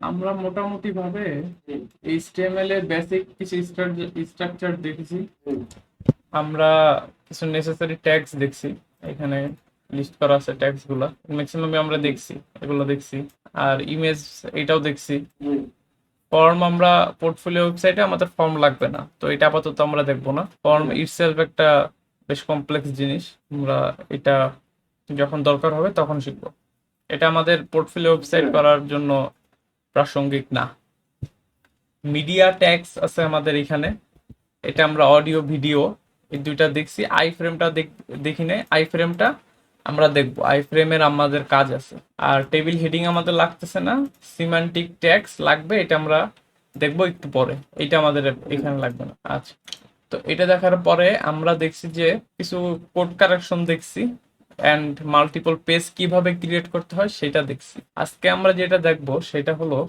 আমরা মোটামুটি ভাবে এইচটিএমএল এর বেসিক কিছু স্ট্রাকচার দেখেছি। আমরা কিছু নেসেসারি ট্যাগস দেখছি, এখানে লিস্ট করা আছে ট্যাগস গুলা, ম্যাক্সিমামই আমরা দেখছি, এগুলো দেখছি। আর ইমেজ এটাও দেখছি। ফর্ম আমরা পোর্টফোলিও ওয়েবসাইটে আমাদের ফর্ম লাগবে না, তো এটা আপাতত আমরা দেখবো না। ফর্ম ইটসেলফ একটা বেশ কমপ্লেক্স জিনিস, আমরা এটা যখন দরকার হবে তখন শিখবো। এটা আমাদের পোর্টফোলিও ওয়েবসাইট করার জন্য প্রাসঙ্গিক না। মিডিয়া ট্যাগস আছে আমাদের এখানে, এটা আমরা অডিও ভিডিও এই দুইটা দেখছি। আই ফ্রেমটা দেখি নাই, আই ফ্রেমটা আমরা দেখবো, আই ফ্রেমের আমাদের কাজ আছে। আর টেবিল হেডিং আমাদের লাগতেছে না, সিমান্টিক ট্যাগস লাগবে, এটা আমরা দেখবো একটু পরে, এটা আমাদের এখানে লাগবে না। আচ্ছা, তো এটা দেখার পরে আমরা দেখছি যে কিছু কোড কারেকশন দেখছি, অ্যান্ড মাল্টিপল পেজ কিভাবে ক্রিয়েট করতে হয় সেটা দেখছি। আজকে আমরা যেটা দেখবো সেটা হলো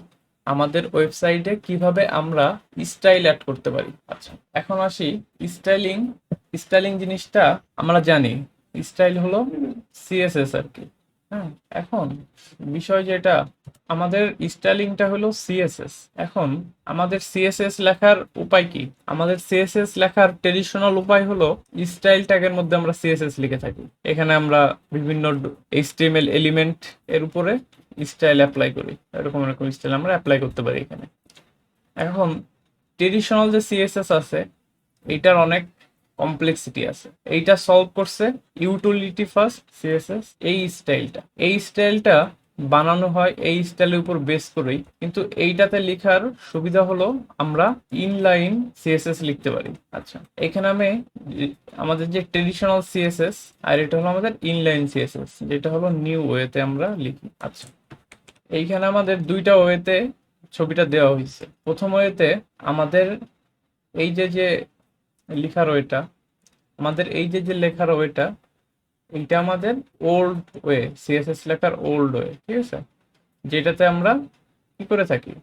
আমাদের ওয়েবসাইটে কিভাবে আমরা স্টাইল অ্যাড করতে পারি। আচ্ছা, এখন আসি স্টাইলিং। স্টাইলিং জিনিসটা আমরা জানি, স্টাইল হলো সিএসএস আর কি। হ্যাঁ, এখন বিষয় যেটা, আমাদের স্টাইলিংটা হলো সিএসএস। এখন আমাদের সিএসএস লেখার উপায় কি? আমাদের সিএসএস লেখার ট্রেডিশনাল উপায় হলো স্টাইল ট্যাগের মধ্যে আমরা সিএসএস লিখে থাকি। এখানে আমরা বিভিন্ন এইচটিএমএল এলিমেন্ট এর উপরে স্টাইল অ্যাপ্লাই করি, এরকম এরকম স্টাইল আমরা অ্যাপ্লাই করতে পারি এখানে। এখন ট্রেডিশনাল যে সিএসএস আছে এইটার অনেক কমপ্লেক্সিটি আছে, এইটা সলভ করছে ইউটিলিটি ফার্স্ট সিএসএস। এই স্টাইলটা বানানো হয় এই স্টাইলের উপর বেস করেই, কিন্তু এইটাতে লেখার সুবিধা হলো আমরা ইনলাইন সিএসএস লিখতে পারি। আচ্ছা, এখানে আমি আমাদের যে ট্রেডিশনাল সিএসএস আর এটা হলো আমাদের ইনলাইন সিএসএস, যেটা হলো নিউ ওয়েতে আমরা লিখি। আচ্ছা, এইখানে আমাদের দুইটা ওয়েতে ছবিটা দেওয়া হয়েছে। প্রথম ওয়েতে আমাদের এই যে যে লেখার ওয়েটা, আমাদের এই যে যে লেখার ওয়েটা, এইটা আমাদের ওল্ড ওয়ে, সিএসএস লেখার ওল্ড ওয়ে, ঠিক আছে, যেটাতে আমরা কি করে থাকি,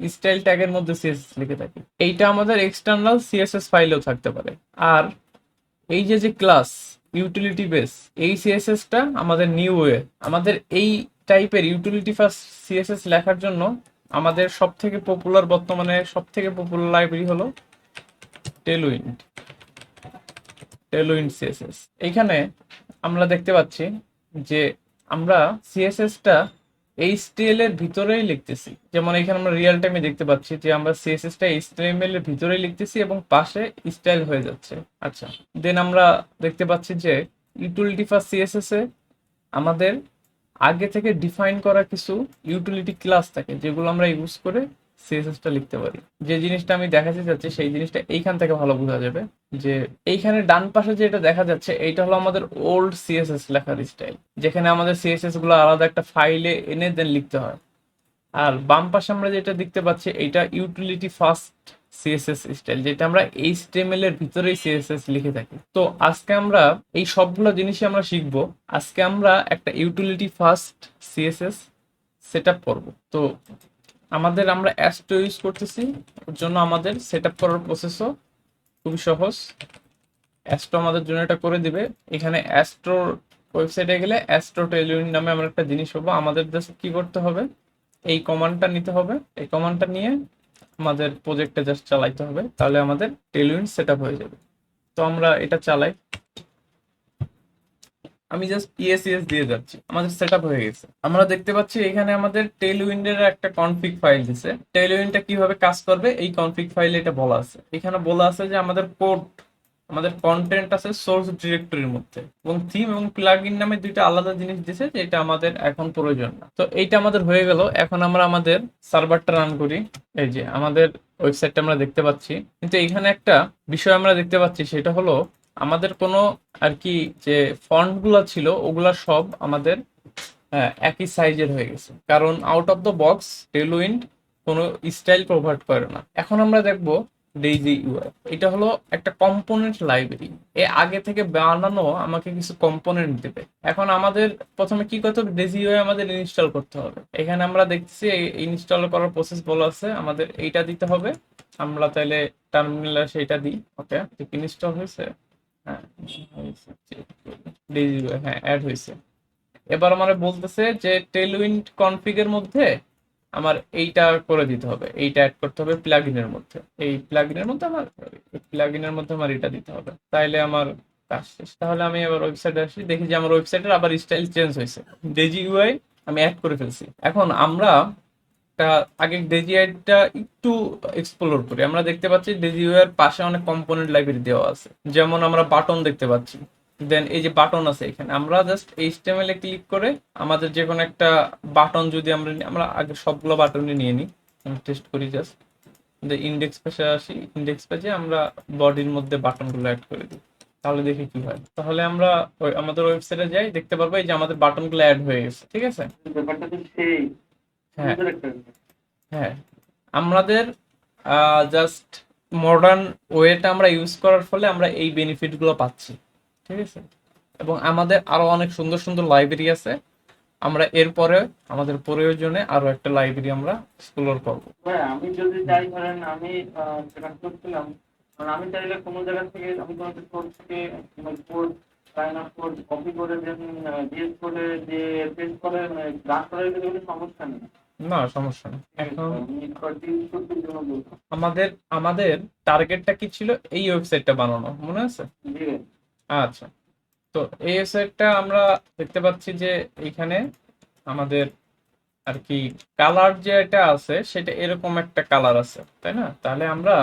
স্টাইল ট্যাগের মধ্যে সিএসএস লিখে থাকি। এইটা আমাদের এক্সটার্নাল সিএসএস ফাইলেও থাকতে পারে। আর এই যে যে ক্লাস ইউটিলিটি বেস, এই সিএসএসটা আমাদের নিউ ওয়ে। আমাদের এই টাইপের ইউটিলিটি ফার্স্ট সিএসএস লেখার জন্য আমাদের সব থেকে পপুলার, বর্তমানে সব থেকে পপুলার লাইব্রেরি হলো টেলউইন্ড। Tailwind CSS. এইখানে আমরা দেখতে পাচ্ছি যে আমরা সিএসএসটা এইচটিএল এর ভিতরেই লিখতেছি। যেমন এখানে আমরা রিয়েল টাইমে দেখতে পাচ্ছি যে আমরা সিএসএসটা এইচটিএমএল এর ভিতরেই লিখতেছি এবং পাশে স্টাইল হয়ে যাচ্ছে। আচ্ছা, দেন আমরা দেখতে পাচ্ছি যে ইউটিলিটি ফার্স্ট সিএসএস এ আমাদের আগে থেকে ডিফাইন করা কিছু ইউটিলিটি ক্লাস থাকে, যেগুলো আমরা ইউজ করে সিএসএসটা লিখতে পারি। যে জিনিসটা আমি দেখাতে চাচ্ছি সেই জিনিসটা এইখান থেকে ভালো বোঝা যাবে। যে এইখানে ডান পাশে যেটা দেখা যাচ্ছে এইটা হলো আমাদের ওল্ড সিএসএস লেখার স্টাইল, যেখানে আমাদের সিএসএস গুলো আলাদা একটা ফাইলে এনে দেন লিখতে হয়। আর বাম পাশে আমরা যেটা দেখতে পাচ্ছি এইটা ইউটিলিটি ফার্স্ট সিএসএস স্টাইল, যেটা আমরা এইচটিএমএল এর ভিতরেই সিএসএস লিখে থাকি। তো আজকে আমরা এই সবগুলো জিনিসই আমরা শিখবো। আজকে আমরা একটা ইউটিলিটি ফার্স্ট সিএসএস সেটআপ করব। তো আমরা অ্যাস্ট্রো ইউজ করতেছি, ওর জন্য আমাদের সেটআপ করার প্রসেসও খুবই সহজ। অ্যাস্ট্রো আমাদের জন্য এটা করে দিবে। এখানে অ্যাস্ট্রো ওয়েবসাইটে গেলে অ্যাস্ট্রো টেলিউইন নামে আমরা একটা জিনিস পাবো। আমাদের জাস্ট কি করতে হবে, এই কমান্ডটা নিতে হবে। এই কমান্ডটা নিয়ে আমাদের প্রজেক্টে জাস্ট চালাইতে হবে, তাহলে আমাদের টেলউইন্ড সেটআপ হয়ে যাবে। তো আমরা এটা চালাই, আমি জাস্ট ইএসইএস দিয়ে যাচ্ছি, আমাদের সেটআপ হয়ে গেছে। আমরা দেখতে পাচ্ছি এখানে আমাদের টেলউইন্ডের একটা কনফিগ ফাইল দিছে। টেলউইন্ডটা কিভাবে কাজ করবে এই কনফিগ ফাইলে এটা বলা আছে। এখানে বলা আছে যে আমাদের কোড, আমাদের কন্টেন্ট আছে সোর্স ডিরেক্টরির মধ্যে, এবং থিম এবং প্লাগইন নামে দুইটা আলাদা জিনিস দিছে, যেটা আমাদের এখন প্রয়োজন না। তো এইটা আমাদের হয়ে গেল। এখন আমরা আমাদের সার্ভারটা রান করি। এই যে আমাদের ওয়েবসাইটটা আমরা দেখতে পাচ্ছি, কিন্তু এখানে একটা বিষয় আমরা দেখতে পাচ্ছি, সেটা হলো আমাদের কোনো আর কি যে ফন্ট গুলা ছিল ওগুলা সব আমাদের একই সাইজের হয়ে গেছে, কারণ out of the box Tailwind কোনো স্টাইল প্রোভাইড করে না। এখন আমরা দেখব ডেইজি ইউআই। এটা হলো একটা কম্পোনেন্ট লাইব্রেরি, এ আগে থেকে বানানো আমাকে কিছু কম্পোনেন্ট দেবে। এখন আমাদের প্রথমে কি করতে হবে, ডেইজি ইউআই আমাদের ইনস্টল করতে হবে। এখানে আমরা দেখছি ইনস্টল করার প্রসেস বলা আছে, আমাদের এইটা দিতে হবে। আমরা তাহলে টার্মিনালে সেটা দিই। ওকে, ইনস্টল হয়েছে? হ্যাঁ হয়েছে, ডেইজি ইউআই হ্যাঁ অ্যাড হয়েছে। এবার আমার বলতেছে যে টেলউইন্ড কনফিগের মধ্যে আমার এইটা করে দিতে হবে, এইটা অ্যাড করতে হবে প্লাগইনের মধ্যে, এই প্লাগইনের মধ্যে আমার এটা দিতে হবে, তাইলে আমার কাজ শেষ। তাহলে আমি আবার ওয়েবসাইটে আসি, দেখি যে আমার ওয়েবসাইটের আবার স্টাইল চেঞ্জ হয়েছে, ডেজি ইউআই আমি অ্যাড করে ফেলছি। এখন আমরা আগে ডেজি আইটা একটু এক্সপ্লোর করি। আমরা দেখতে পাচ্ছি ডেজি ইউআই এর পাশে অনেক কম্পোনেন্ট লাইব্রেরি দেওয়া আছে, যেমন আমরা বাটন দেখতে পাচ্ছি, দেন এই যে বাটন আছে এখানে, আমরা জাস্ট এইচটিএমএল এ ক্লিক করে আমাদের যে কোনো একটা বাটন যদি আমরা আগে সবগুলো বাটনই নিয়ে নিই, আমি টেস্ট করি জাস্ট। ইন্ডেক্স পেজে আসি, ইন্ডেক্স পেজে আমরা বডির মধ্যে বাটনগুলো অ্যাড করে দিই, তাহলে দেখি কি হয়। তাহলে আমরা আমাদের ওয়েবসাইটে যাই, দেখতে পারবো এই যে আমাদের বাটনগুলো অ্যাড হয়ে গেছে, ঠিক আছে। ব্যাপারটা তো সেই হ্যাঁ সুন্দর একটা ব্যাপার। হ্যাঁ, আমাদের জাস্ট মডার্ন ওয়েটা আমরা ইউজ করার ফলে আমরা এই বেনিফিটগুলো পাচ্ছি, ঠিক আছে। এবং আমাদের আরো অনেক সুন্দর সুন্দর লাইব্রেরি আছে, আমরা এরপরে আমাদের প্রয়োজনে আরো একটা লাইব্রেরি আমরা এক্সপ্লোর করবো। ভাই আমি যদি চাই, ধরেন আমি সেখানে করছিলাম, কারণ আমি চাইলে কোনো জায়গা থেকে আমি কোনো একটা সোর্স থেকে code line of code copy করে দেন জিএস করে যে পেস্ট করে রান করার কিন্তু কোনো সমস্যা নেই। না, সমস্যা নেই। এখন আমি কয়েকটি ইউজ করতে জন্য বলতাম। আমাদের আমাদের টার্গেটটা কি ছিল, এই ওয়েবসাইটটা বানানো, মনে আছে? জি ভাই। আচ্ছা, তো এই ওয়েবসাইটটা আমরা দেখতে পাচ্ছি যে এইখানে আমাদের আর কি কালার যেটা আছে সেটা এরকম একটা কালার আছে, তাই না? তাহলে আমরা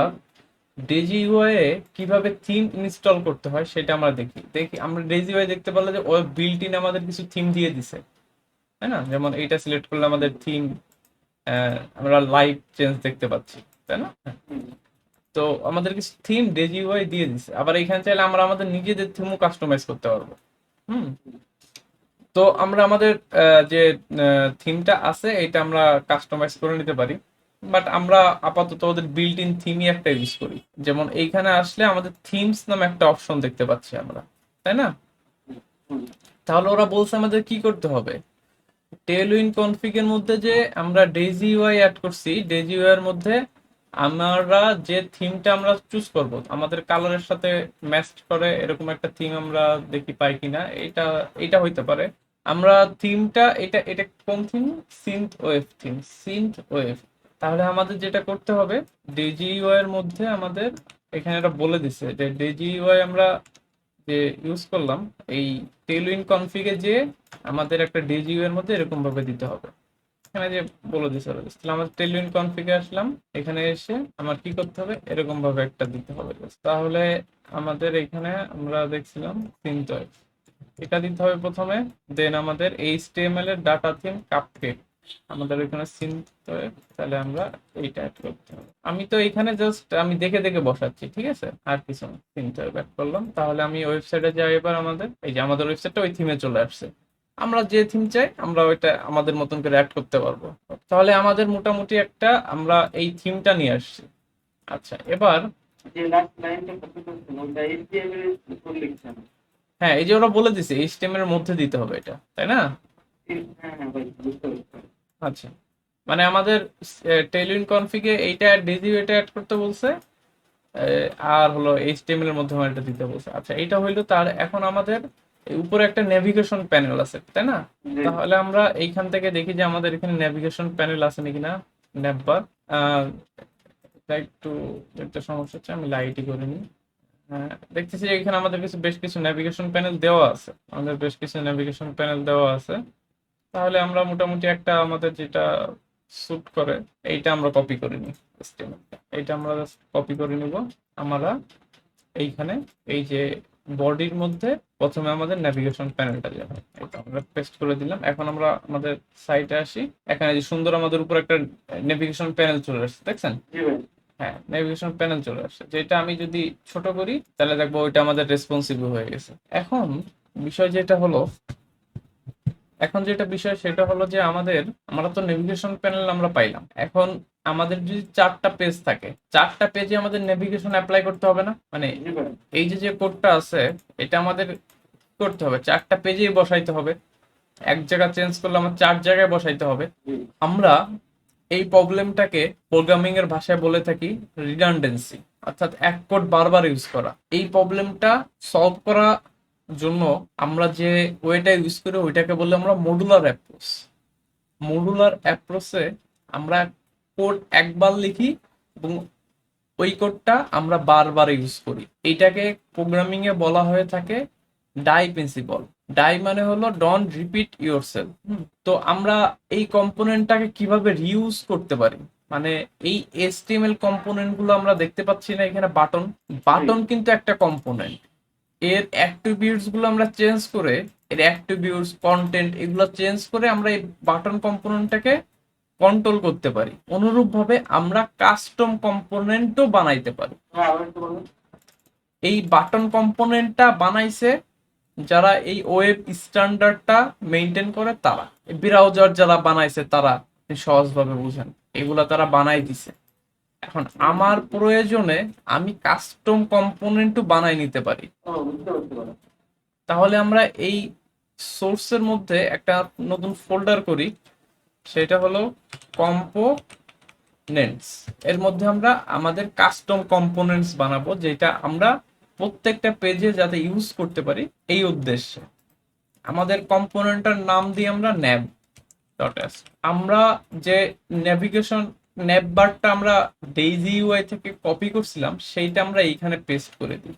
ডেজি ইউআই এ কিভাবে থিম ইনস্টল করতে হয় সেটা আমরা দেখি দেখি আমরা ডেজি ইউআই দেখতে পারলে যে ওয়েব বিল্ট ইন আমাদের কিছু থিম দিয়ে দিছে, তাই না? যেমন এইটা সিলেক্ট করলে আমাদের থিম, আমরা লাইভ চেঞ্জ দেখতে পাচ্ছি, তাই না? তো আমাদের কিছু থিম ডেজি ইউআই দিয়ে দিছে, আবার এখানে চাইলে আমরা আমাদের নিজেদের থিমও কাস্টমাইজ করতে পারবো। হুম, তো আমরা আমাদের যে থিমটা আছে এটা আমরা কাস্টমাইজ করে নিতে পারি, বাট আমরা আপাতত ওদের বিল্ট ইন থিমই একটা ইউজ করি। যেমন এইখানে আসলে আমাদের থিমস নামে একটা অপশন দেখতে পাচ্ছি আমরা, তাই না? তাহলে ওরা বলছে আমাদের কি করতে হবে, টেলউইন কনফিগ এর মধ্যে যে আমরা ডেজি ইউআই অ্যাড করছি, ডেজি ইউআই এর মধ্যে আমরা যে থিমটা আমরা চুজ করব আমাদের কালারের সাথে ম্যাচ করে এরকম একটা থিম আমরা দেখি পাই কিনা, এটা এটা হইতে পারে। আমরা থিমটা এটা এটা কোন theme, synth wave theme, synth wave. তাহলে আমাদের যেটা করতে হবে, ডেজি ইউআই এর মধ্যে আমাদের এখানে এটা বলে দিছে যে ডেজি ইউআই আমরা যে ইউজ করলাম, এই টেলউইন কনফিগে যে আমাদের একটা ডেজি ইউআই এর মধ্যে এরকম ভাবে দিতে হবে। এখানে যে বলে দিছে তাহলে আমার টেলউইন কনফিগে আসলাম, এখানে এসে আমার কি করতে হবে, এরকম ভাবে একটা দিতে হবে। তাহলে আমাদের এখানে আমরা দেখছিলাম সিনটয়, এটা দিতে হবে প্রথমে, দেন আমাদের এইচটিএমএল এর ডাটা থিম কাপকেক, আমাদের এখানে সিনটয়, তাহলে আমরা এইটা অ্যাড করতে হবে। আমি তো এখানে জাস্ট আমি দেখে দেখে বসাচ্ছি, ঠিক আছে, আর কিছু না। সিনটয় ব্যাক করলাম, তাহলে আমি ওয়েবসাইটে যাই, এবার আমাদের এই যে আমাদের ওয়েবসাইটটা ওই থিমে চলে আসছে। আমরা যে থিম চাই আমরা ওইটা আমাদের মতন করে অ্যাড করতে পারবো। তাহলে আমাদের মোটামুটি একটা আমরা এই থিমটা নিয়ে আসছি। আচ্ছা, এবার যে লাস্ট লাইনটা কপি করছেন ওটা এইচটিএমএল এর উপর লিখছেন। হ্যাঁ, এই যে ওরা বলে দিছে এইচটিএমএল এর মধ্যে দিতে হবে এটা, তাই না? হ্যাঁ হ্যাঁ ভাই, বুঝতে পারছি। আচ্ছা, মানে আমাদের টেলউইন কনফিগে এইটা ডেজি এটা অ্যাড করতে বলছে, আর হলো এইচটিএমএল এর মধ্যে এটা দিতে বলছে। আচ্ছা, এটা হইলো তার। এখন আমাদের এই উপরে একটা নেভিগেশন প্যানেল আছে, তাই না? জি। তাহলে আমরা এইখান থেকে দেখি যে আমাদের এখানে নেভিগেশন প্যানেল আছে নাকি না, নেভার। এটা একটু একটা সমস্যা হচ্ছে, আমি লাইটই করে নিই। হ্যাঁ, দেখতেছি যে এখানে আমাদের কিছু বেশ কিছু নেভিগেশন প্যানেল দেওয়া আছে, আমাদের বেশ কিছু নেভিগেশন প্যানেল দেওয়া আছে। তাহলে আমরা মোটামুটি একটা আমাদের যেটা স্যুট করে এইটা আমরা কপি করে নিই, এইটা আমরা কপি করে নিব। আমরা এইখানে এই যে বডির মধ্যে প্রথমে আমাদের নেভিগেশন প্যানেলটা যাবে, এটা আমরা পেস্ট করে দিলাম। এখন আমরা আমাদের সাইটে আসি, এখানে যে সুন্দর আমাদের উপর একটা নেভিগেশন প্যানেল চলে আসছে, দেখছেন? জি ভাই। হ্যাঁ, নেভিগেশন প্যানেল চলে আসছে, যেটা আমি যদি ছোট করি তাহলে দেখবো ওইটা আমাদের রেসপন্সিভ হয়ে গেছে। এখন বিষয় যেটা হলো, এখন যেটা বিষয় সেটা হলো যে আমরা তো নেভিগেশন প্যানেল আমরা পাইলাম। এখন আমাদের যদি 4টা পেজ থাকে, 4টা পেজে আমাদের নেভিগেশন অ্যাপ্লাই করতে হবে না? মানে জি ভাই। এই যে যে কোডটা আছে এটা আমাদের করতে হবে 4টা পেজেই বসাইতে হবে, এক জায়গা চেঞ্জ করলে আমার 4 জায়গায় বসাইতে হবে। জি। আমরা এই প্রবলেমটাকে প্রোগ্রামিং এর ভাষায় বলে থাকি রিডান্ডেন্সি, অর্থাৎ এক কোড বারবার ইউজ করা। এই প্রবলেমটা সলভ করা জন্য আমরা যে ওয়েটা ইউজ করি ওইটাকে বললে আমরা মডুলার অ্যাপ্রোচ। মডুলার অ্যাপ্রোচে আমরা কোড একবার লিখি এবং ওই কোডটা আমরা বারবার ইউজ করি। এইটাকে প্রোগ্রামিং এ বলা হয়ে থাকে ডাই প্রিন্সিপাল। ডাই মানে হলো ডন্ট রিপিট ইয়োরসেলফ। তো আমরা এই কম্পোনেন্টটাকে কিভাবে রিউজ করতে পারি, মানে এই HTML কম্পোনেন্ট গুলো আমরা দেখতে পাচ্ছি না এখানে, বাটন বাটন কিন্তু একটা কম্পোনেন্ট। এর অ্যাট্রিবিউটস গুলো আমরা চেঞ্জ করে, এর অ্যাট্রিবিউটস কন্টেন্ট এগুলো চেঞ্জ করে আমরা এই বাটন কম্পোনেন্টটাকে কন্ট্রোল করতে পারি। অনুরূপভাবে আমরা কাস্টম কম্পোনেন্টও বানাইতে পারি। হ্যাঁ আবার একটু বলুন। এই বাটন কম্পোনেন্টটা বানাইছে যারা এই ওয়েব স্ট্যান্ডার্ডটা মেনটেন করে তারা, ব্রাউজার যারা বানাইছে তারা, সহজভাবে বুঝেন, এগুলা তারা বানাই দিছে। এখন আমার প্রয়োজনে আমি কাস্টম কম্পোনেন্টও বানাই নিতে পারি। ও বুঝতে পারছি বলো। তাহলে আমরা এই সোর্সের মধ্যে একটা নতুন ফোল্ডার করি, সেটা হলো কম্পোনেন্টস। এর মধ্যে আমরা আমাদের কাস্টম কম্পোনেন্টস বানাবো, যেটা আমরা প্রত্যেকটা পেজে যাতে ইউজ করতে পারি এই উদ্দেশ্যে। আমাদের কম্পোনেন্টের নাম দিই আমরা nav ডট এস। আমরা যে নেভিগেশন ন্যাব বারটা আমরা ডেইজি ইউআই থেকে কপি করছিলাম সেইটা আমরা এইখানে পেস্ট করে দিই,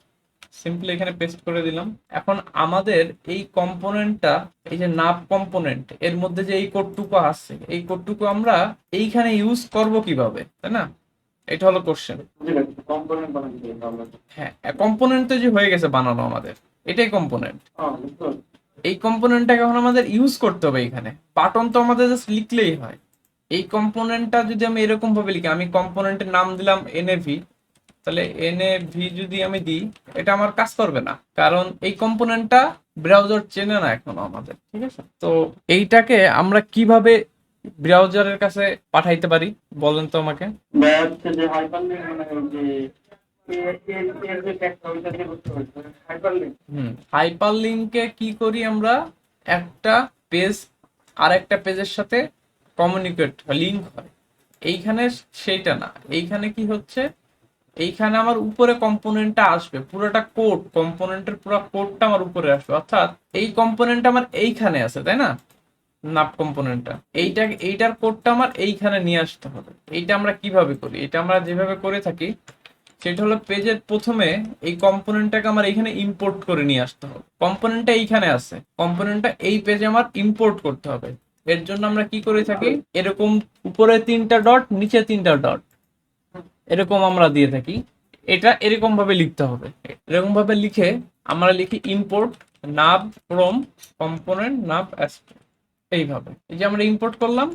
সিম্পলি এখানে পেস্ট করে দিলাম। এখন আমাদের এই কম্পোনেন্টটা, এই যে নাভ কম্পোনেন্ট, এর মধ্যে যে এই কোডটুকু আছে, এই কোডটুকু আমরা এইখানে ইউজ করব কিভাবে, তাই না? এটা হলো কোশ্চেন। বুঝে গেছি, কম্পোনেন্ট বানাতে হবে আমরা। হ্যাঁ, কম্পোনেন্ট তো যে হয়ে গেছে বানানো আমাদের, এটাই কম্পোনেন্ট। বুঝতে পারছি। এই কম্পোনেন্টটাকে এখন আমাদের ইউজ করতে হবে এখানে। বাটন তো আমাদের জাস্ট লিখলেই হয়। এই কম্পোনেন্টটা যদি আমি এরকম ভাবে লিখি, আমি কম্পোনেন্টের নাম দিলাম এনএভি, তাহলে এনএভি যদি আমি দিই, এটা আমার কাজ করবে না, কারণ এই কম্পোনেন্টটা ব্রাউজার চেনে না এখনো আমাদের, ঠিক আছে? তো এইটাকে আমরা কিভাবে ব্রাউজারের কাছে পাঠাইতে পারি বলেন তো আমাকে। বা হচ্ছে যে হাইপারলিংক, মানে ওই যে এর যে ট্যাগটা ওইটা দিয়ে বুঝতে পারছি হাইপারলিংক। হাইপারলিংকে কি করি আমরা, একটা পেজ আর একটা পেজের সাথে কমিউনিকেট লিংক হয়, এইখানে সেইটা না। এইখানে কি হচ্ছে, এইখানে আমার উপরে কম্পোনেন্টটা আসবে, পুরোটা কোড, কম্পোনেন্টের পুরো কোডটা আমার উপরে আসবে, অর্থাৎ এই কম্পোনেন্ট আমার এইখানে আছে, তাই না? নাপ কম্পোনেন্টটা, এইটার কোডটা আমার এইখানে নিয়ে আসতে হবে। এইটা আমরা কিভাবে করি, এটা আমরা যেভাবে করে থাকি সেটা হলো পেজের প্রথমে এই কম্পোনেন্টটাকে আমার এইখানে ইম্পোর্ট করে নিয়ে আসতে হবে। কম্পোনেন্টটা এইখানে আছে, কম্পোনেন্টটা এই পেজে আমার ইম্পোর্ট করতে হবে। এর জন্য আমরা কি করে থাকি, এরকম উপরে 3টা ডট, নিচে 3টা ডট, এরকম আমরা দিয়ে থাকি। এটা এরকম ভাবে লিখতে হবে। এরকম ভাবে লিখে আমরা লিখি import nerve from component nerve astro, এইভাবে। এই যে আমরা ইম্পোর্ট করলাম,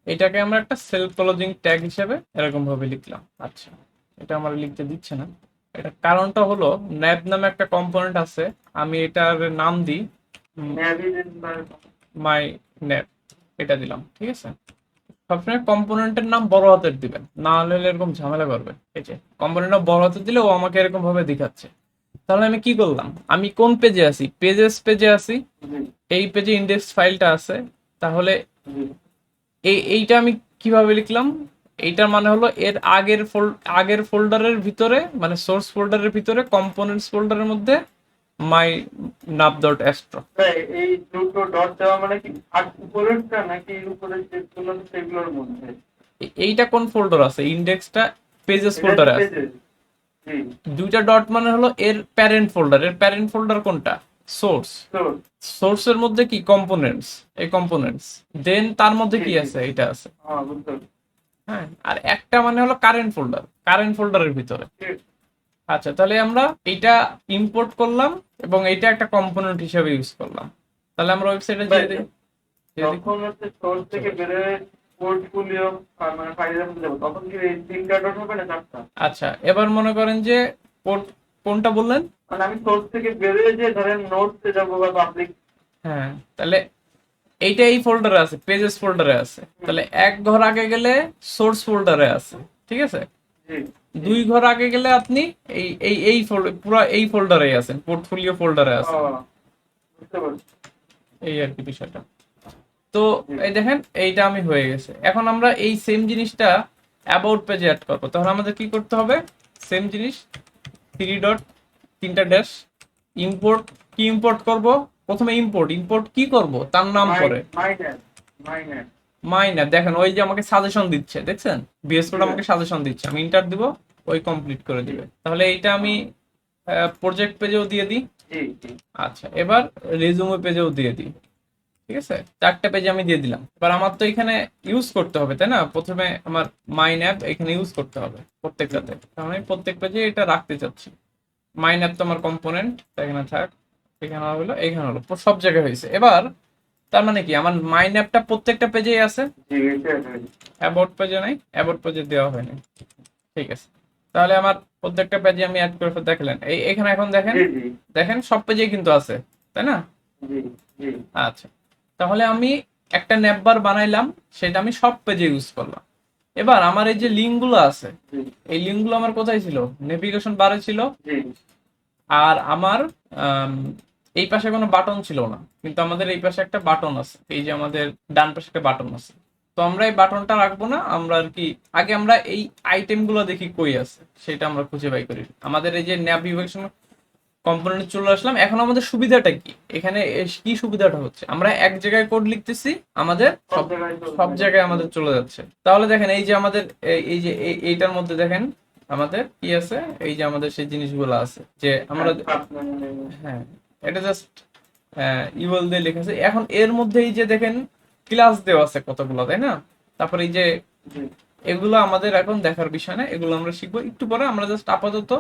এটাকে আমরা একটা সেলফ ক্লোজিং ট্যাগ হিসেবে এরকম ভাবে লিখলাম। আচ্ছা, এটা আমার লিখতে দিচ্ছে না, এটা কারণটা হলো ন্যাব নামে একটা কম্পোনেন্ট আছে, আমি এটার নাম দিই মাই ন্যাব, এটা দিলাম, ঠিক আছে? সবসময় কম্পোনেন্টের নাম বড় হাতের দিবেন, না হলে এরকম ঝামেলা করবে। এই যে কম্পোনেন্টটা বড় হাতের দিলে ও আমাকে এরকম ভাবে দেখাচ্ছে। তাহলে আমি কি করলাম, আমি কোন পেজে আছি, পেজে আছি, এই পেজে ইন্ডেক্স ফাইলটা আছে। তাহলে এইটা আমি কিভাবে লিখলাম, এইটার মানে হলো এর আগের ফোল্ডারের ভিতরে, মানে সোর্স ফোল্ডারের ভিতরে কম্পোনেন্টস ফোল্ডারের মধ্যে মাই নাভ ডট অ্যাস্ট্রো। এই দুটো ডট দেওয়া মানে কি উপরেরটা নাকি উপরের যেগুলো সেগুলোর মধ্যে? এইটা কোন ফোল্ডার আছে, ইন্ডেক্সটা পেজেস ফোল্ডারে আছে। দুইটা ডট মানে হলো এর প্যারেন্ট ফোল্ডার। এর প্যারেন্ট ফোল্ডার কোনটা, সোর্স। সোর্সের মধ্যে কি কম্পোনেন্টস, এই কম্পোনেন্টস, দেন তার মধ্যে কি আছে, এটা আছে। হ্যাঁ, আর একটা মানে হলো কারেন্ট ফোল্ডারের ভিতরে। আচ্ছা, তাহলে আমরা এইটা ইম্পোর্ট করলাম এবং এটা একটা কম্পোনেন্ট হিসেবে ইউজ করলাম। তাহলে আমরা ওয়েবসাইটে যেয়ে দিই, যখন হচ্ছে সোর্স থেকে বের হয়ে পোর্টফোলিও মানে ফাইলের মধ্যে যাব, তখন কি এই 3টা ডট হবে না 4টা? আচ্ছা, এবার মনে করেন যে কোনটা বললেন, মানে আমি সোর্স থেকে বের হয়ে যে ধরেন নোটসে যাব বা পাবলিক। হ্যাঁ, তাহলে এইটা এই ফোল্ডারে আছে, পেজেস ফোল্ডারে আছে। তাহলে এক ঘর আগে গেলে সোর্স ফোল্ডারে আছে, ঠিক আছে? 2 ঘর আগে গেলে আপনি এই এই এই পুরো এই ফোল্ডারে আছেন, পোর্টফোলিও ফোল্ডারে আছেন। বুঝতে পারছি। এই আর কি বিষয়টা। তো এই দেখেন, এইটা আমি হয়ে গেছে। এখন আমরা এই সেম জিনিসটা অ্যাবাউট পেজে অ্যাড করবো। তাহলে আমাদের কি করতে হবে, সেম জিনিস 3 ডট 3টা ড্যাশ ইম্পোর্ট। কি ইম্পোর্ট করব, প্রথমে ইম্পোর্ট কি করব, তার নাম পরে। My name. মাইনার দেখেন ওই যে আমাকে সাজেশন দিচ্ছে, দেখছেন বিএস কোড আমাকে সাজেশন দিচ্ছে, আমি ইন্টার দিব, ওই কমপ্লিট করে দিবে। তাহলে এইটা আমি প্রজেক্ট পেজেও দিয়ে দিই। জি জি আচ্ছা, এবার রেজুমে পেজেও দিয়ে দিই। ঠিক আছে, 4টা পেজে আমি দিয়ে দিলাম। এবার আমার তো এখানে ইউজ করতে হবে, তাই না? প্রথমে আমার মাইন অ্যাপ এখানে ইউজ করতে হবে প্রত্যেকটাতে, কারণ আমি প্রত্যেক পেজে এটা রাখতে চাচ্ছি। মাইন অ্যাপ তো আমার কম্পোনেন্ট, এখানে থাক, এখানে হলো, এখানে হলো, সব জায়গায় হয়েছে। এবার তার মানে কি আমার মাইন অ্যাপটা প্রত্যেকটা পেজেই আছে, জি এটা আছে। অ্যাবাউট পেজে নাই, অ্যাবাউট পেজে দেওয়া হয়নি। ঠিক আছে, তাহলে আমার প্রত্যেকটা পেজে আমি অ্যাড করে দেখলেন এই এখানে এখন দেখেন, জি জি দেখেন সব পেজেই কিন্তু আছে, তাই না? জি জি আচ্ছা, তাহলে আমি একটা ন্যাপবার বানাইলাম, সেটা আমি সব পেজে ইউজ করলাম। এবার আমার এই যে লিঙ্কগুলো আছে, জি এই লিঙ্কগুলো আমার কোথায় ছিল? নেভিগেশন বারে ছিল। জি আর আমার আম, এই পাশে কোনো বাটন ছিল না, কিন্তু আমাদের এই পাশে একটা বাটন আছে, এই যে আমাদের ডান পাশে একটা বাটন আছে। তো আমরা এই বাটনটা রাখবো না, আমরা আর কি আগে আমরা এই আইটেম গুলো দেখি কই আছে, সেটা আমরা খুঁজে বাই করি। আমাদের এই যে ন্যাভিগেশন কম্পোনেন্টে চলে আসলাম। এখন আমাদের সুবিধাটা কি এখানে? কি সুবিধাটা হচ্ছে, আমরা এক জায়গায় কোড লিখতেছি, আমাদের সব সব জায়গায় তো সব জায়গায় আমাদের চলে যাচ্ছে। তাহলে দেখেন এই যে আমাদের এই যে এইটার মধ্যে দেখেন আমাদের কি আছে, এই যে আমাদের সেই জিনিসগুলো আছে যে আমরা, হ্যাঁ, এটা জাস্ট ইউএল দিয়ে লিখেছে। এখন এর মধ্যে এই যে দেখেন ক্লাস দেওয়া আছে কতগুলো, তাই না? তারপর এই যে জি এগুলো আমাদের এখন দেখার বিষয় না, এগুলো আমরা শিখবো একটু পরে। আমরা জাস্ট আপাতত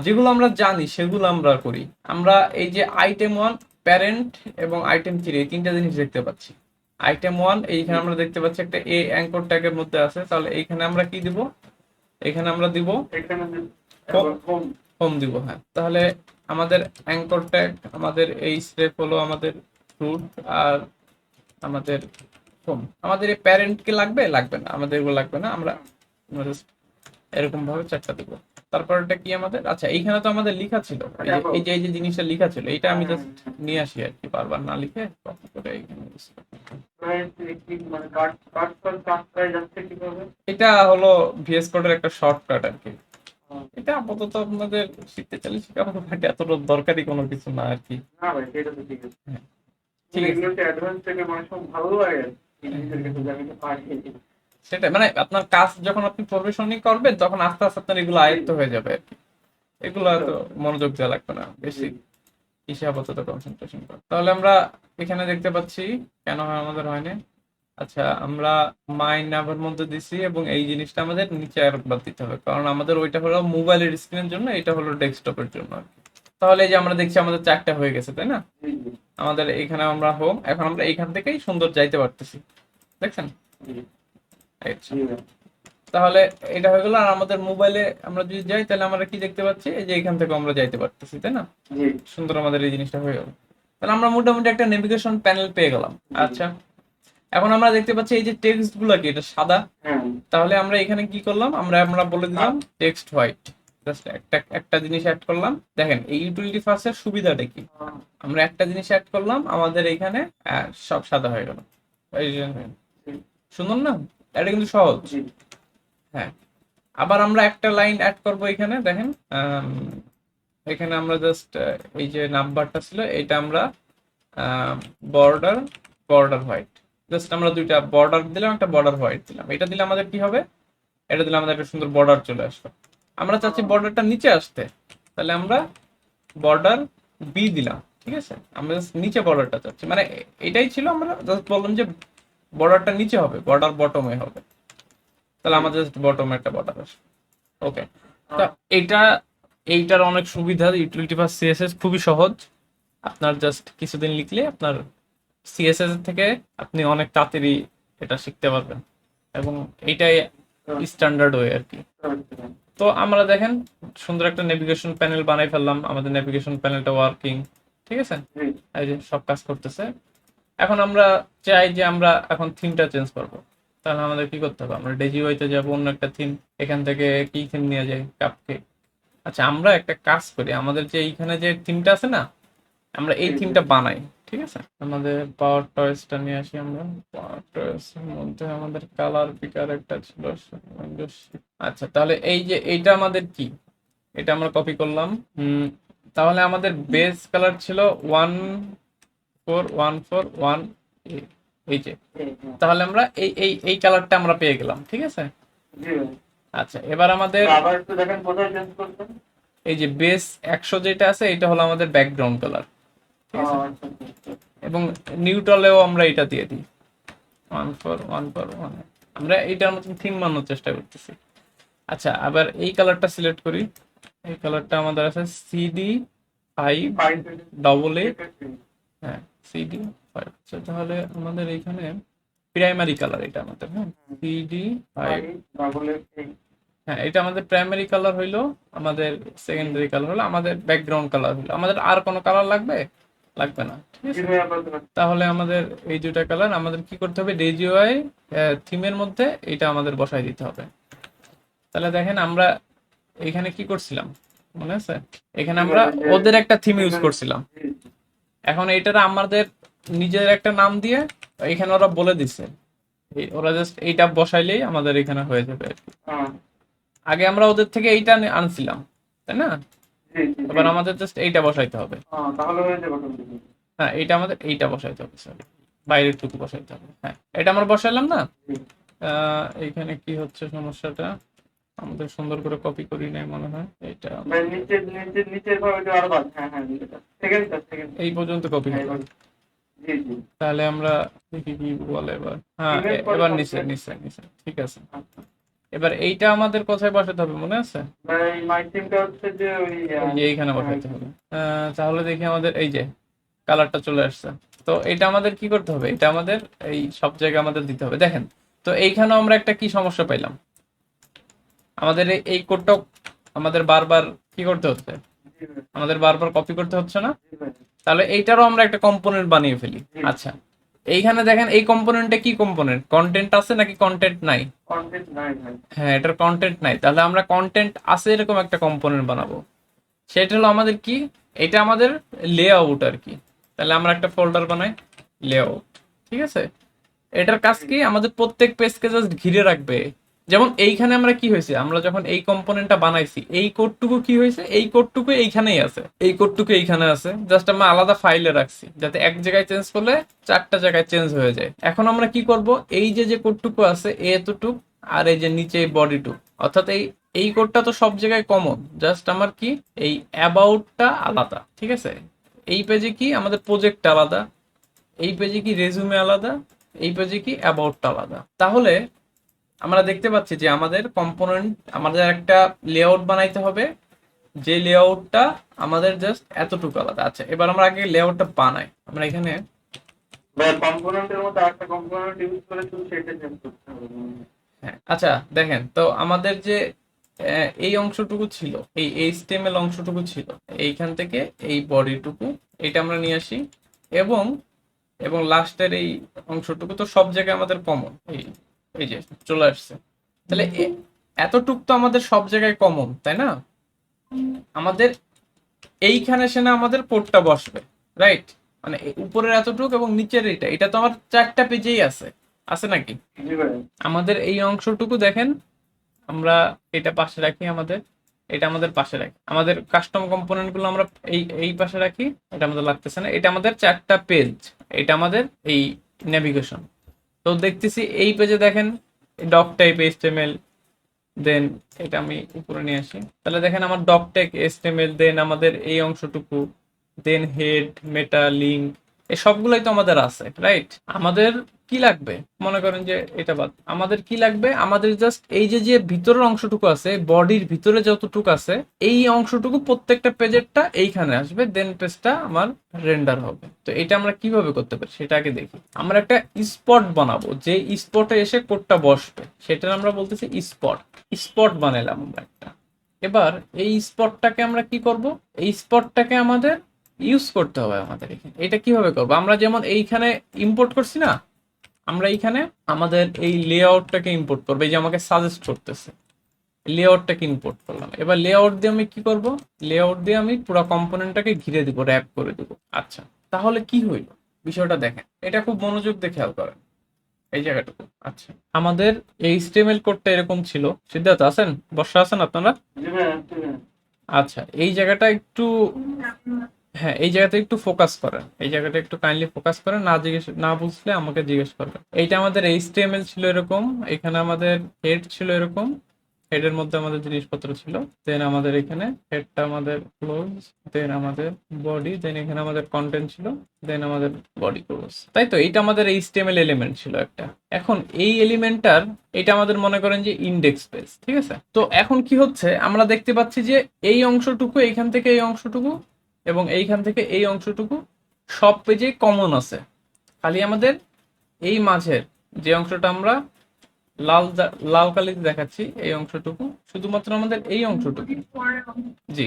যেগুলো আমরা জানি সেগুলো আমরা করি। আমরা এই যে আইটেম 1, প্যারেন্ট এবং আইটেম 3, এই তিনটা জিনিস দেখতে পাচ্ছি। আইটেম 1 এইখানে আমরা দেখতে পাচ্ছি একটা এ অ্যাঙ্কর ট্যাগের মধ্যে আছে, তাহলে এইখানে আমরা কি দিব? এখানে আমরা দিব এখানে যে হোম হোম দিব। হ্যাঁ, তাহলে আমাদের অ্যাঙ্কর ট্যাগ, আমাদের এই স্টেপ হলো আমাদের রুট, আর আমাদের হোম। আমাদের এই প্যারেন্টকে লাগবে লাগবে না, আমাদের এগুলো লাগবে না, আমরা just এরকম ভাবে 4টা দিব। তারপর এটা কি আমাদের, আচ্ছা এইখানে তো আমাদের লেখা ছিল, এই যে জিনিসটা লেখা ছিল, এটা আমি জাস্ট নিয়ে আসি আর কি, বারবার না লিখে কপি করে এইখানে use করি। মানে কাট কাট কাট কাট করে যাচ্ছে কিভাবে? এটা হলো ভিএস কোডের একটা শর্টকাট আর কি। এটা আপাতত আপনাদের শিখতে চাইলে শেখাবো, বাট এত দরকারি কোনো কিছু না আর কি। না ভাই সেটা তো ঠিক আছে। হ্যাঁ, ঠিক আছে। এগুলোতে অ্যাডভান্স থেকে মানুষ ভালো লাগে নিজেদের কাছে যে আমি তো পারি। সেটাই, মানে আপনার কাজ যখন আপনি প্রফেশনালি করবেন তখন আস্তে আস্তে আপনার এগুলো আয়ত্ত হয়ে যাবে আর কি। এগুলো তো মনোযোগ দেওয়া লাগবে না বেশি, কিসে আপাতত কনসেন্ট্রেশন কর। তাহলে আমরা এখানে দেখতে পাচ্ছি কেন হয় আমাদের হয়নি। আচ্ছা, আমরা মাই নাম্বার মধ্যে দিছি এবং এই জিনিসটা আমাদের নিচে আরেকবার দিতে হবে, কারণ আমাদের ওইটা হলো মোবাইলের স্ক্রিনের জন্য, এটা হলো ডেস্কটপের জন্য আর কি। তাহলে এই যে আমরা দেখছি আমাদের 4টা হয়ে গেছে, তাই না? আমাদের এখানে আমরা হোম, এখন আমরা এইখান থেকেই সুন্দর যাইতে পারতেছি, দেখছেন? আচ্ছা, তাহলে এটা হয়ে গেল। আর আমাদের মোবাইলে আমরা যদি যাই তাহলে আমরা কি দেখতে পাচ্ছি, এই যে এখান থেকে আমরা যাইতে পারতেছি, তাই না? সুন্দর আমাদের এই জিনিসটা হয়ে গেল। তাহলে আমরা মোটামুটি একটা নেভিগেশন প্যানেল পেয়ে গেলাম। আচ্ছা, এখন আমরা দেখতে পাচ্ছি এই যে টেক্সট গুলা কি এটা সাদা, তাহলে আমরা এখানে কি করলাম, আমরা আমরা বলে দিলাম টেক্সট হোয়াইট। জাস্ট একটা একটা জিনিস অ্যাড করলাম। দেখেন এই ইউটিলিটি ফার্স্টের সুবিধাটা কি, আমরা একটা জিনিস অ্যাড করলাম, আমাদের এখানে সব সাদা হয়ে গেল। এই যে, সুন্দর না? এটা কিন্তু সহজ। হ্যাঁ, আবার আমরা একটা লাইন অ্যাড করব এখানে, দেখেন এখানে আমরা জাস্ট এই যে নাম্বারটা ছিল এটা আমরা বর্ডার বর্ডার হোয়াইট, জাস্ট আমরা দুইটা বর্ডার দিলাম, একটা বর্ডার হোয়াইট দিলাম। এটা দিলে আমাদের কি হবে, এটা দিলে আমাদের একটা সুন্দর বর্ডার চলে আসবে। আমরা চাচ্ছি বর্ডারটা নিচে আসতে, তাহলে আমরা বর্ডার বি দিলাম। ঠিক আছে, আমরা জাস্ট নিচে বর্ডারটা চাচ্ছি, মানে এটাই ছিল, আমরা জাস্ট বললাম যে বর্ডারটা নিচে হবে, বর্ডার বটমে হবে, তাহলে আমাদের জাস্ট বটমে একটা বর্ডার আসবে। ওকে, তা এটা এইটার অনেক সুবিধা। ইউটিলিটি বা সিএসএস খুবই সহজ, আপনার জাস্ট কিছুদিন লিখলে আপনার সিএসএস থেকে আপনি অনেক তাড়াতাড়ি এটা শিখতে পারবেন, এবং এইটাই স্ট্যান্ডার্ড ওয়ে আর কি। তো আমরা দেখেন সুন্দর একটা নেভিগেশন প্যানেল বানাই ফেললাম, আমাদের নেভিগেশন প্যানেলটা ওয়ার্কিং, ঠিক আছে, এই যে সব কাজ করতেছে। এখন আমরা চাই যে আমরা এখন থিমটা চেঞ্জ করবো, তাহলে আমাদের কি করতে হবে, আমরা ডেজিওয়াইতে যাবো, অন্য একটা থিম, এখান থেকে কি থিম নিয়ে যায়, কাপকেক। আচ্ছা, আমরা একটা কাজ করি, আমাদের যে এইখানে যে থিমটা আছে না, আমরা এই থিমটা বানাই। ঠিক আছে, আমাদের পাওয়ার টয়েসটা নিয়ে আসি। আমরা পাওয়ার টয়েসের মধ্যে আমাদের কালার পিকার একটা ছিল। আচ্ছা, তাহলে এই যে এইটা আমাদের কি, এটা আমরা কপি করলাম। তাহলে আমাদের বেস কালার ছিল 14141A, এই যে, হ্যাঁ। তাহলে আমরা এই কালারটা আমরা পেয়ে গেলাম, ঠিক আছে। জি ভাই। আচ্ছা, এবার আমাদের আবার একটু দেখেন কোথায় চেঞ্জ করছেন। এই যে বেস 100 যেটা আছে এটা হলো আমাদের ব্যাকগ্রাউন্ড কালার, ঠিক আছে। আচ্ছা আচ্ছা, আচ্ছা। এবং নিউট্রালেও আমরা এটা দিয়ে দিই 1 for 1 আমরা এইটার মতন থিম বানানোর চেষ্টা করতেছি। আচ্ছা, আবার এই কালারটা সিলেক্ট করি। এই কালারটা আমাদের আছে CD588, হ্যাঁ CD5। আচ্ছা, তাহলে আমাদের এইখানে প্রাইমারি কালার এটা আমাদের, হ্যাঁ CD5, হ্যাঁ এটা আমাদের প্রাইমারি কালার হইলো, আমাদের সেকেন্ডারি কালার হলো, আমাদের ব্যাকগ্রাউন্ড কালার হলো। আমাদের আর কোনো কালার লাগবে? লাগবে না, ঠিক আছে। তাহলে আমাদের এই দুইটা কালার আমাদের কি করতে হবে, DJI থিমের মধ্যে এটা আমাদের বসাই দিতে হবে। তাহলে দেখেন আমরা এখানে কি করছিলাম মনে আছে, এখানে আমরা ওদের একটা থিম ইউজ করছিলাম। এখন এটার আমাদের নিজের একটা নাম দিয়ে এখানে ওরা বলে দিছে, ওরা জাস্ট এইটা বসাইলেই আমাদের এখানে হয়ে যাবে আর কি। আগে আমরা ওদের থেকে এইটা আনছিলাম, তাই না? এবার আমাদের জাস্ট এইটা বসাইতে হবে। তাহলে হয়ে যাবে। হ্যাঁ, এইটা আমাদের এইটা বসাইতে হবে, সরি বাইরের টুকু বসাইতে হবে। হ্যাঁ, এটা আমরা বসাইলাম না। এইখানে কি হচ্ছে সমস্যাটা, আমাদের সুন্দর করে কপি করি নাই মনে হয়, এটা এই পর্যন্ত কপি হবে। তাহলে আমরা দেখি কি বলে এবার। হ্যাঁ, এবার নিচে নিচে নিচে, ঠিক আছে। এবার এইটা আমাদের কোথায় বসাতে হবে মনে আছে, এইখানে বসাইতে হবে। তাহলে দেখি আমাদের এই যে কালারটা চলে আসছে। তো এটা আমাদের কি করতে হবে, এটা আমাদের এই সব জায়গায় আমাদের দিতে হবে। দেখেন তো এইখানেও আমরা একটা কি সমস্যা পাইলাম, আমাদের এই কোডটা আমাদের বারবার কি করতে হচ্ছে, আমাদের বারবার কপি করতে হচ্ছে না। তাহলে এইটারও আমরা একটা কম্পোনেন্ট বানিয়ে ফেলি। আচ্ছা, এইখানে দেখেন এই কম্পোনেন্টে কি কম্পোনেন্ট, কন্টেন্ট আছে নাকি কন্টেন্ট নাই? হ্যাঁ, এটার কন্টেন্ট নাই। তাহলে আমরা কন্টেন্ট আছে এরকম একটা কম্পোনেন্ট বানাবো। সেটা হলো আমাদের কি, এটা আমাদের লেআউট আর কি। তাহলে আমরা একটা ফোল্ডার বানাই লেআউট, ঠিক আছে। এটার কাজ কি, আমাদের প্রত্যেক পেজকে জাস্ট ঘিরে রাখবে। যেমন এইখানে আমরা কি হয়েছে, আমরা যখন এই কম্পোনেন্টটা বানাইছি এই কোডটুকু কি হয়েছে, এই কোডটুকু এইখানেই আছে, এই কোডটুকু এইখানে আছে, জাস্ট আমরা আলাদা ফাইলে রাখছি যাতে এক জায়গায় চেঞ্জ করলে 4টা জায়গায় চেঞ্জ হয়ে যায়। এখন আমরা কি করব, এই যে কোডটুকু আছে এতটুক আর এই যে নিচে বডিটুক, অর্থাৎ এই কোডটা তো সব জায়গায় কমন, জাস্ট আমার কি এই অ্যাবাউটটা আলাদা, ঠিক আছে। এই পেজে কি আমাদের প্রজেক্ট আলাদা, এই পেজে কি রেজুমে আলাদা, এই পেজে কি অ্যাবাউটটা আলাদা। তাহলে আমরা দেখতে পাচ্ছি যে আমাদের কম্পোনেন্ট, আমাদের একটা লেআউট বানাইতে হবে, যে লেআউটটা আমাদের জাস্ট এতটুকু আলাদা। আচ্ছা, এবার আমরা আগে লেআউটটা বানাই। আমরা এখানে কম্পোনেন্টের মধ্যে একটা কম্পোনেন্ট ইউজ করে শুধু সেটা চেঞ্জ করতে হবে। হ্যাঁ, আচ্ছা দেখেন তো আমাদের যে এই অংশটুকু ছিল, এই HTML অংশটুকু ছিল, এইখান থেকে এই বডিটুকু এটা আমরা নিয়ে আসি, এবং এবং লাস্টের এই অংশটুকু তো সব জায়গায় আমাদের কমন, এই যে চলে আসছে। তাহলে এতটুক তো আমাদের সব জায়গায় কমন, তাই না? আমাদের এইখানে সেনা আমাদের কোডটা বসবে, রাইট? মানে উপরের এতটুক এবং নিচের এটা তো আমার 4টা পেজেই আছে, আছে নাকি? আমাদের এই অংশটুকু দেখেন, আমরা এটা পাশে রাখি, এটা আমাদের পাশে রাখি, আমাদের কাস্টম কম্পোনেন্ট গুলো আমরা এই পাশে রাখি, এটা আমাদের লাগতেছে না। এটা আমাদের 4টা পেজ, এটা আমাদের এই নেভিগেশন। তো দেখতেছি এই পেজে দেখেন ডক টাইপ HTML, দেন এটা আমি উপরে নিয়ে আসি। তাহলে দেখেন আমার ডক টাইপ HTML, দেন আমাদের এই অংশটুকু, দেন হেড, মেটা, লিঙ্ক, এই সবগুলোই তো আমাদের আছে, রাইট? আমাদের কি লাগবে, মনে করেন যে এটা বাদ, আমাদের কি লাগবে, আমাদের জাস্ট এই যে ভিতরের অংশটুকু আছে, বডির ভিতরে যতটুকু আছে এই অংশটুকু প্রত্যেকটা পেজেরটা এইখানে আসবে, দেন পেজটা আমার রেন্ডার হবে। তো এটা আমরা কিভাবে করতে পারি সেটা আগে দেখি। আমরা একটা স্পট বানাবো, যে স্পটে এসে কোডটা বসবে সেটা আমরা বলতেছি স্পট। স্পট বানাইলাম আমরা একটা। এবার এই স্পটটাকে আমরা কি করব, এই স্পটটাকে আমাদের ইউজ করতে হবে আমাদের এখানে। এটা কিভাবে করবো, আমরা যেমন এইখানে ইম্পোর্ট করছি না, আমরা এইখানে আমাদের এই লেআউটটাকে ইম্পোর্ট করবো। এই যে আমাকে সাজেস্ট করতেছে, লেআউটটাকে ইম্পোর্ট করলাম। এবার লেআউট দিয়ে আমি কি করব, লেআউট দিয়ে আমি পুরো কম্পোনেন্টটাকে ঘিরে দিব, র্যাপ করে দিব। আচ্ছা, তাহলে কি হইল বিষয়টা দেখেন, এটা খুব মনোযোগ দিয়ে খেয়াল করেন এই জায়গাটুকু। আচ্ছা, আমাদের HTML কোডটা এরকম ছিল। সিদ্ধার্থ আছেন, বর্ষা আছেন আপনারা? আচ্ছা, এই জায়গাটা একটু, হ্যাঁ, এই জায়গাতে একটু ফোকাস করেন, এই জায়গাটা একটু কাইন্ডলি ফোকাস করেন, না বুঝলে আমাকে জিজ্ঞেস করবেন। এইটা আমাদের HTML ছিল এরকম, এখানে আমাদের হেড ছিল এরকম, হেডের মধ্যে আমাদের জিনিসপত্র ছিল, দেন আমাদের এখানে হেডটা আমাদের ক্লোজ, দেন আমাদের বডি, দেন এখানে আমাদের কন্টেন্ট ছিল, দেন আমাদের বডি ক্লোজ, তাই তো। এইটা আমাদের HTML এলিমেন্ট ছিল একটা। এখন এই এলিমেন্টটার, এটা আমাদের মনে করেন যে ইন্ডেক্স পেজ, ঠিক আছে। তো এখন কি হচ্ছে, আমরা দেখতে পাচ্ছি যে এই অংশটুকু, এইখান থেকে এই অংশটুকু এবং এইখান থেকে এই অংশটুকু সব পেজে কমন আছে। খালি আমাদের এই মাঝের যে অংশটা আমরা লাল কালিতে দেখাচ্ছি, এই অংশটুকু, শুধুমাত্র আমাদের এই অংশটুকু, জি,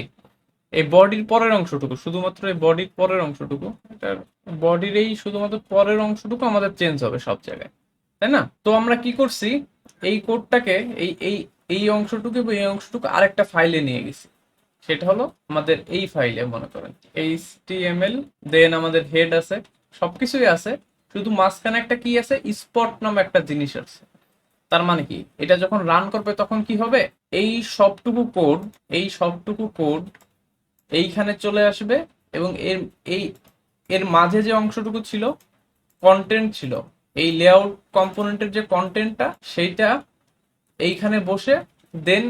এই বডির পরের অংশটুকু, শুধুমাত্র এই বডির পরের অংশটুকু, এটার বডির এই শুধুমাত্র পরের অংশটুকু আমাদের চেঞ্জ হবে সব জায়গায়, তাই না? তো আমরা কি করছি, এই কোডটাকে এই এই এই অংশটুকু এবং এই অংশটুকু আরেকটা ফাইলে নিয়ে গেছি। সেটা হলো আমাদের এই ফাইলে, মনে করেন HTML, দেন আমাদের হেড আছে, সবকিছুই আছে, শুধু মাঝখানে একটা কি আছে, স্পট নামে একটা জিনিস আছে। তার মানে কি, এটা যখন রান করবে তখন কি হবে, এই সবটুকু কোড, এই সবটুকু কোড এইখানে চলে আসবে এবং এই এর মাঝে যে অংশটুকু ছিল, কন্টেন্ট ছিল, এই লেআউট কম্পোনেন্টের যে কন্টেন্টটা, সেইটা এইখানে বসে দেন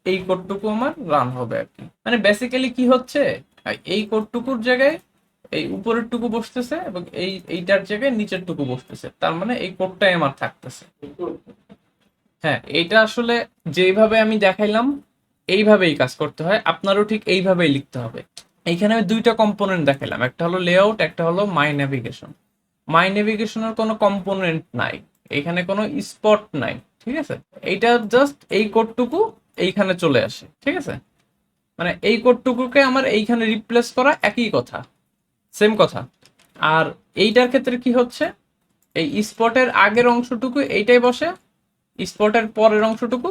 এই কোডটুকু আমার রান হবে আর কি। মানে বেসিক্যালি কি হচ্ছে, এই কোডটুকুর জায়গায় এই উপরের টুকু বসতেছে এবং এইটার জায়গায় নিচের টুকু বসতেছে, তার মানে এই কোডটাই আমার থাকতেছে। হ্যাঁ, এটা আসলে যেইভাবে আমি দেখাইলাম এইভাবেই কাজ করতে হয়, আপনারও ঠিক এইভাবেই লিখতে হবে। এইখানে আমি দুইটা কম্পোনেন্ট দেখাইলাম, একটা হলো লেআউট, একটা হলো মাই নেভিগেশন। মাই নেভিগেশনের কোনো কম্পোনেন্ট নাই, এখানে কোনো স্পট নাই, ঠিক আছে। এইটা জাস্ট এই কোডটুকু এইখানে চলে আসে, ঠিক আছে। মানে এই কোডটুকুকে আমার এইখানে রিপ্লেস করা, একই কথা, সেম কথা। আর এইটার ক্ষেত্রে কি হচ্ছে, এই স্পটের আগের অংশটুকু এইটাই বসে, স্পটের পরের অংশটুকু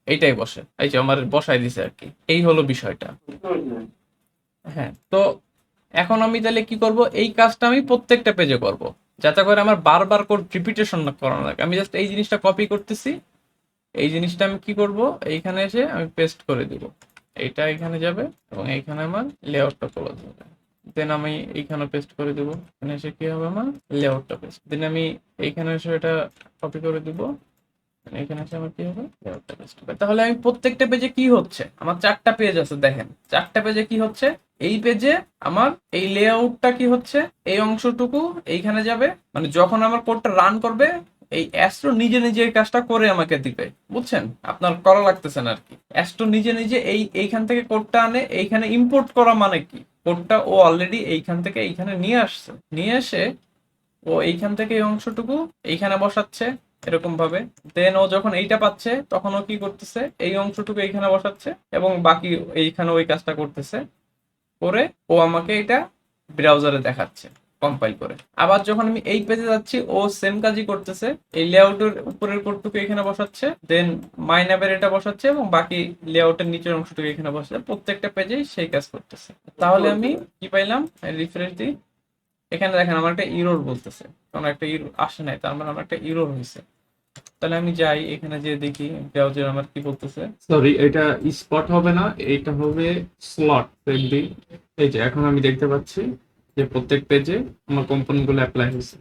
এইটাই বসে, এই যে আমার বসাই দিছে আর কি। এই হলো বিষয়টা। হ্যাঁ, তো এখন আমি তাহলে কি করব, এই কাজটা আমি প্রত্যেকটা পেজে করব, যাতে করে আমার বারবার কোড রিপিটেশন না করানো লাগে। আমি জাস্ট এই জিনিসটা কপি করতেছি, এই জিনিসটা আমি কি করব, এইখানে এসে আমি পেস্ট করে দিব, এইটা এখানে যাবে এবং এইখানে আমার লেআউটটা ক্লোজ হবে। দেন আমি এইখানে পেস্ট করে দিব, এখানে এসে কি হবে, আমার লেআউটটা পেস্ট। দেন আমি এইখানে এসে এটা কপি করে দিব, এখানে এসে আমার কি হবে, লেআউটটা পেস্ট হবে। তাহলে আমি প্রত্যেকটা পেজে কি হচ্ছে, আমার 4টা পেজ আছে, দেখেন 4টা পেজে কি হচ্ছে, এই পেজে আমার এই লেআউটটা কি হচ্ছে, এই অংশটুকু এইখানে যাবে, মানে যখন আমার কোডটা রান করবে এই অ্যাস্ট্রো নিজে নিজে এই কাজটা করে আমাকে দিবে, বুঝছেন? আপনার করা লাগতেছে না আর কি। অ্যাস্ট্রো নিজে নিজে এইখান থেকে কোডটা আনে, এইখানে ইম্পোর্ট করা মানে কি, কোডটা ও অলরেডি এইখান থেকে এইখানে নিয়ে আসছে, নিয়ে এসে ও এইখান থেকে এই অংশটুকু এইখানে বসাচ্ছে এরকম ভাবে। দেন ও যখন এইটা পাচ্ছে তখন ও কি করতেছে, এই অংশটুকু এইখানে বসাচ্ছে এবং বাকি এইখানে ওই কাজটা করতেছে, করে ও আমাকে এটা ব্রাউজারে দেখাচ্ছে কম্পাইল করে। আবার যখন আমি এই পেজে যাচ্ছি ও সেম কাজই করতেছে, এই লেআউটের উপরের কোডটুকু এখানে বসাচ্ছে, দেন মাইনাবের এটা বসাচ্ছে এবং বাকি লেআউটের নিচের অংশটুকু এখানে বসাচ্ছে, প্রত্যেকটা পেজেই সেই কাজ করতেছে। তাহলে আমি কি পাইলাম, রিফ্রেশ দিই, এখানে দেখেন আমার একটা ইরর বলতেছে, কারণ একটা ইরর আসে নাই, তার মানে আমার একটা ইরর হয়েছে। তাহলে আমি যাই এখানে যে দেখি ব্রাউজার আমার কি বলতেছে। সরি, এটা স্পট হবে না, এটা হবে স্লট। এই যে এখন আমি দেখতে পাচ্ছি যে প্রত্যেক পেজে আমার কম্পোনেন্ট গুলো অ্যাপ্লাই হয়েছে।